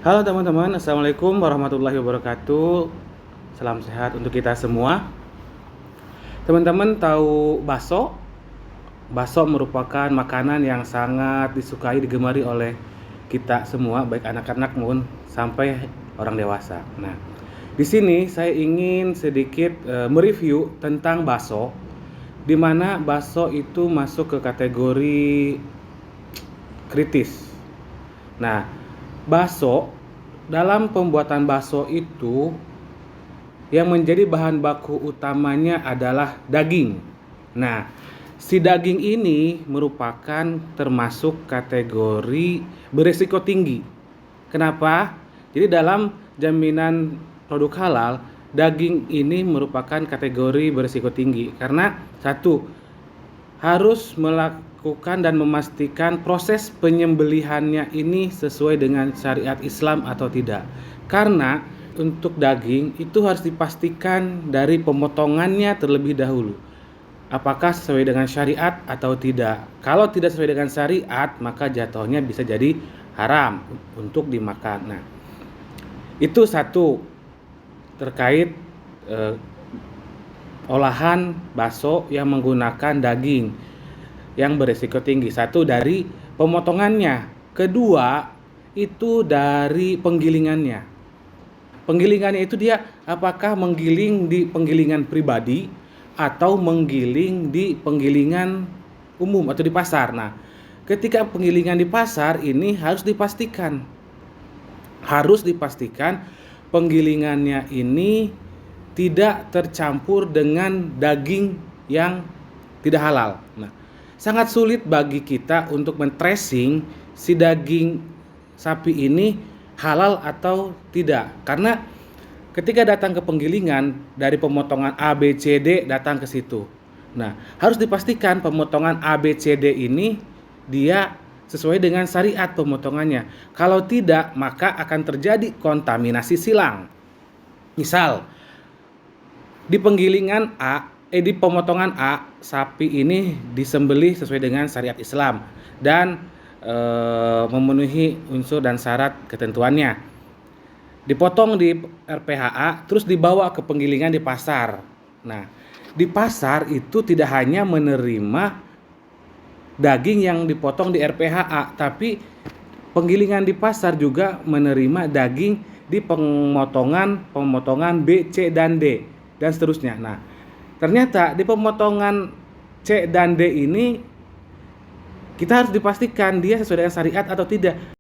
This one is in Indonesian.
Halo teman-teman, Assalamualaikum warahmatullahi wabarakatuh. Salam sehat untuk kita semua. Teman-teman tahu bakso? Bakso merupakan makanan yang sangat disukai, digemari oleh kita semua, baik anak-anak maupun sampai orang dewasa. Nah, di sini saya ingin sedikit mereview tentang bakso, di mana bakso itu masuk ke kategori kritis. Nah, bakso, dalam pembuatan bakso itu yang menjadi bahan baku utamanya adalah daging. Nah, si daging ini merupakan termasuk kategori berisiko tinggi. Kenapa? Jadi dalam jaminan produk halal, daging ini merupakan kategori berisiko tinggi karena satu, harus melakukan dan memastikan proses penyembelihannya ini sesuai dengan syariat Islam atau tidak. Karena untuk daging itu harus dipastikan dari pemotongannya terlebih dahulu, apakah sesuai dengan syariat atau tidak. Kalau tidak sesuai dengan syariat, maka jatuhnya bisa jadi haram untuk dimakan. Nah, itu satu terkait olahan bakso yang menggunakan daging yang berisiko tinggi. Satu, dari pemotongannya. Kedua, itu dari penggilingannya. Penggilingannya itu dia apakah menggiling di penggilingan pribadi atau menggiling di penggilingan umum atau di pasar. Nah, ketika penggilingan di pasar ini harus dipastikan penggilingannya ini tidak tercampur dengan daging yang tidak halal. Nah, sangat sulit bagi kita untuk men-tracing si daging sapi ini halal atau tidak. Karena ketika datang ke penggilingan, dari pemotongan A, B, C, D datang ke situ. Nah, harus dipastikan pemotongan A, B, C, D ini dia sesuai dengan syariat pemotongannya. Kalau tidak, maka akan terjadi kontaminasi silang. Misal, di pemotongan A, sapi ini disembelih sesuai dengan syariat Islam dan memenuhi unsur dan syarat ketentuannya. Dipotong di RPHA, terus dibawa ke penggilingan di pasar. Nah, di pasar itu tidak hanya menerima daging yang dipotong di RPHA, tapi penggilingan di pasar juga menerima daging di pemotongan B, C, dan D, dan seterusnya. Nah, ternyata di pemotongan C dan D ini kita harus dipastikan dia sesuai dengan syariat atau tidak.